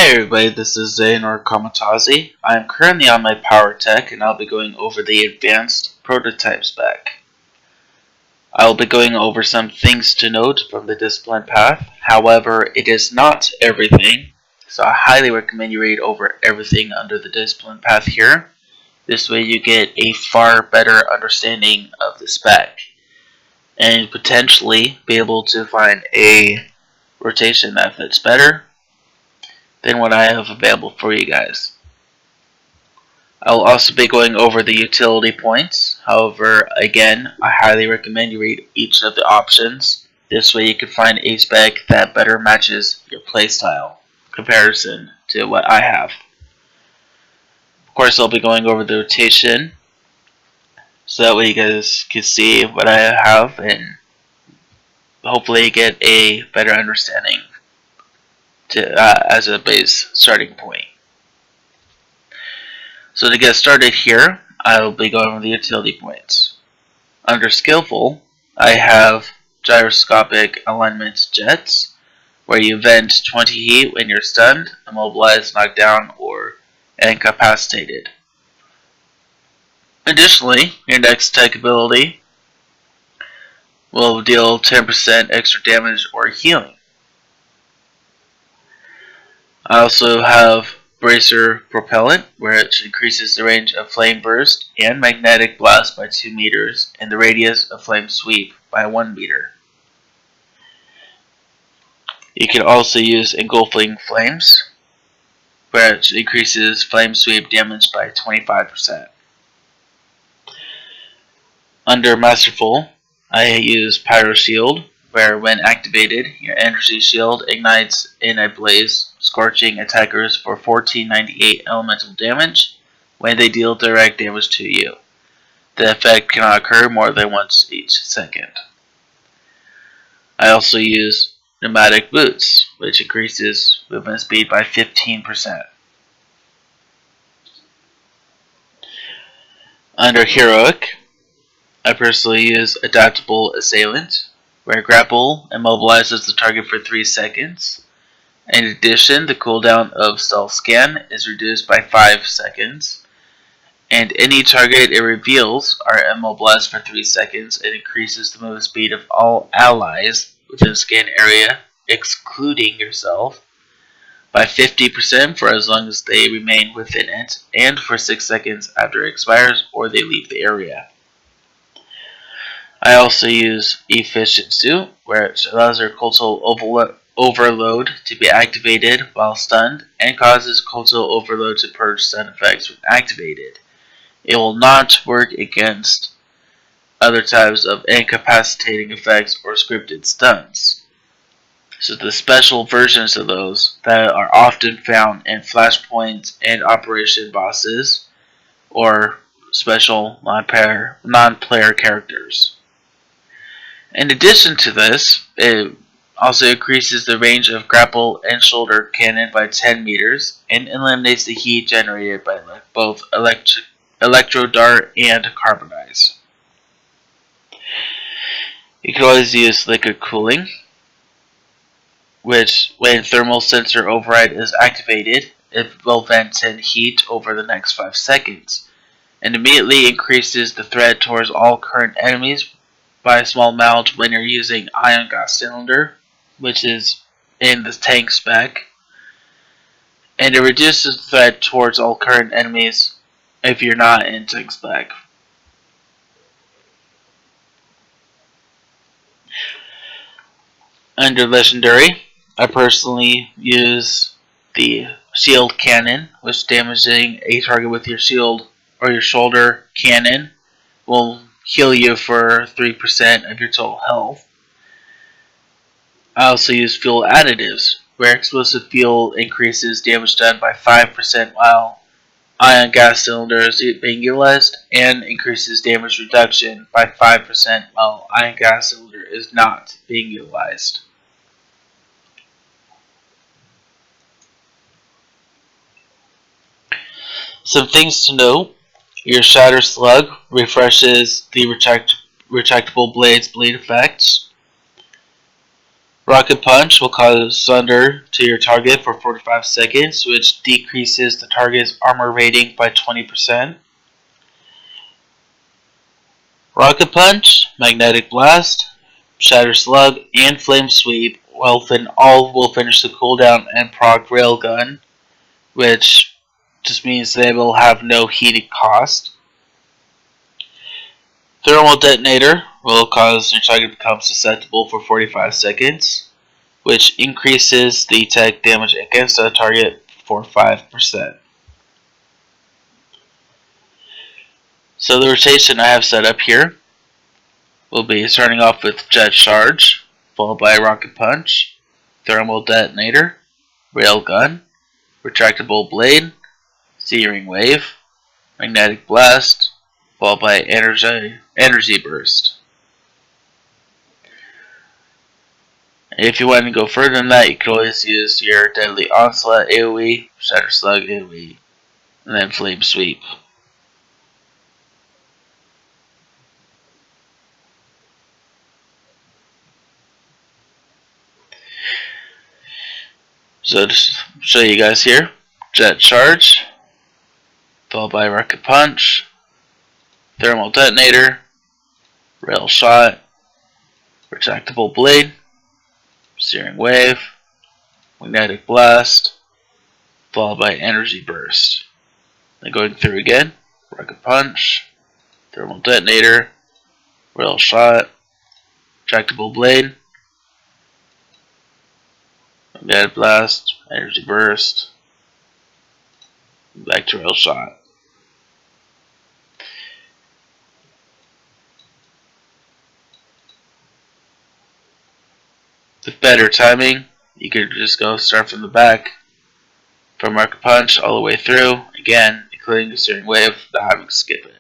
everybody, this is SWTOR Kamatazi. I am currently on my Powertech and I'll be going over the advanced prototype spec. I will be going over some things to note from the discipline path. However, it is not everything, so I highly recommend you read over everything under the discipline path here. This way you get a far better understanding of the spec and potentially be able to find a rotation that fits better than what I have available for you guys. I will also be going over the utility points. However, again, I highly recommend you read each of the options. This way you can find a spec that better matches your playstyle comparison to what I have. Of course, I'll be going over the rotation so that way you guys can see what I have and hopefully get a better understanding as a base starting point. So to get started here, I will be going over the utility points. Under Skillful, I have Gyroscopic Alignment Jets, where you vent 20 heat when you're stunned, immobilized, knocked down, or incapacitated. Additionally, your next tech ability will deal 10% extra damage or healing. I also have Bracer Propellant, where it increases the range of Flame Burst and Magnetic Blast by 2 meters and the radius of Flame Sweep by 1 meter. You can also use Engulfing Flames, where it increases Flame Sweep damage by 25%. Under Masterful, I use Pyro Shield, where when activated, your energy shield ignites in a blaze, scorching attackers for 1498 elemental damage when they deal direct damage to you. The effect cannot occur more than once each second. I also use Pneumatic Boots, which increases movement speed by 15%. Under Heroic, I personally use Adaptable Assailant, where grapple immobilizes the target for 3 seconds. In addition, the cooldown of Stealth Scan is reduced by 5 seconds, and any target it reveals are immobilized for 3 seconds. It increases the movement speed of all allies within the scan area, excluding yourself, by 50% for as long as they remain within it, and for 6 seconds after it expires or they leave the area. I also use Efficient Suit, where it allows your cultural overload to be activated while stunned and causes cultural overload to purge stun effects when activated. It will not work against other types of incapacitating effects or scripted stuns. So the special versions of those that are often found in flashpoints and operation bosses or special non-player characters. In addition to this, it also increases the range of grapple and shoulder cannon by 10 meters and eliminates the heat generated by both electro dart and carbonize. You can always use liquid cooling, which when thermal sensor override is activated, it will vent 10 heat over the next 5 seconds and immediately increases the threat towards all current enemies by a small amount when you're using Ion Gas Cylinder, which is in the tank spec, and it reduces the threat towards all current enemies if you're not in tank spec. Under Legendary, I personally use the Shield Cannon, which damaging a target with your shield or your shoulder cannon will heal you for 3% of your total health. I also use Fuel Additives, where explosive fuel increases damage done by 5% while Ion Gas Cylinder is being utilized, and increases damage reduction by 5% while Ion Gas Cylinder is not being utilized. Some things to know: your Shatter Slug refreshes the retractable blade's bleed effects. Rocket Punch will cause thunder to your target for 45 seconds, which decreases the target's armor rating by 20%. Rocket Punch, Magnetic Blast, Shatter Slug, and Flame Sweep will finish the cooldown and proc Railgun, which just means they will have no heating cost. Thermal Detonator will cause your target to become susceptible for 45 seconds, which increases the attack damage against the target for 5%. So the rotation I have set up here will be starting off with Jet Charge, followed by Rocket Punch, Thermal Detonator, Railgun, Retractable Blade, Searing Wave, Magnetic Blast, followed by Energy Burst. If you want to go further than that, you can always use your Deadly Onslaught AoE, Shatter Slug AoE, and then Flame Sweep. So to show you guys here, Jet Charge, followed by Rocket Punch, Thermal Detonator, Rail Shot, Retractable Blade, Searing Wave, Magnetic Blast, followed by Energy Burst. Then going through again, Rocket Punch, Thermal Detonator, Rail Shot, Retractable Blade, Magnetic Blast, Energy Burst, back to Rail Shot. With better timing, you could just go start from the back, from Rocket Punch all the way through, again, including the Searing Wave, not having to skip it.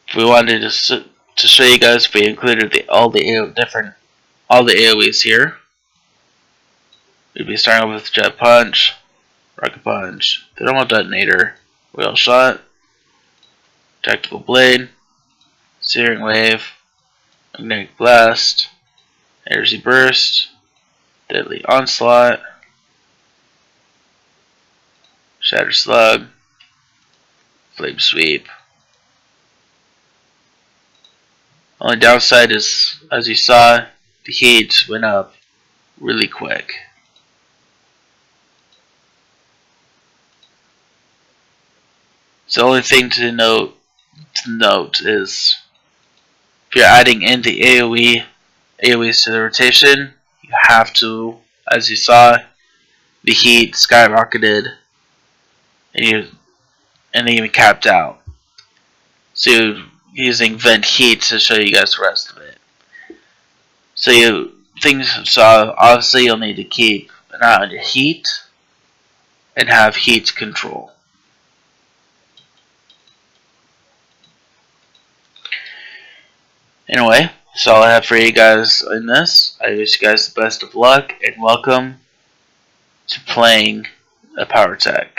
If we wanted to show you guys, if we included all the AoEs here, we'd be starting off with Jet Punch, Rocket Punch, Thermal Detonator, Rail Shot, Retractable Blade, Searing Wave, Magnetic Blast, Energy Burst, Deadly Onslaught, Shatter Slug, Flame Sweep. Only downside is, as you saw, the heat went up really quick. So the only thing to note is if you're adding in the AoEs to the rotation, you have to, as you saw, the heat skyrocketed and then even capped out. So you're using vent heat to show you guys the rest of it. So obviously you'll need to keep an eye on your heat and have heat control. Anyway, that's all I have for you guys in this. I wish you guys the best of luck and welcome to playing a Powertech.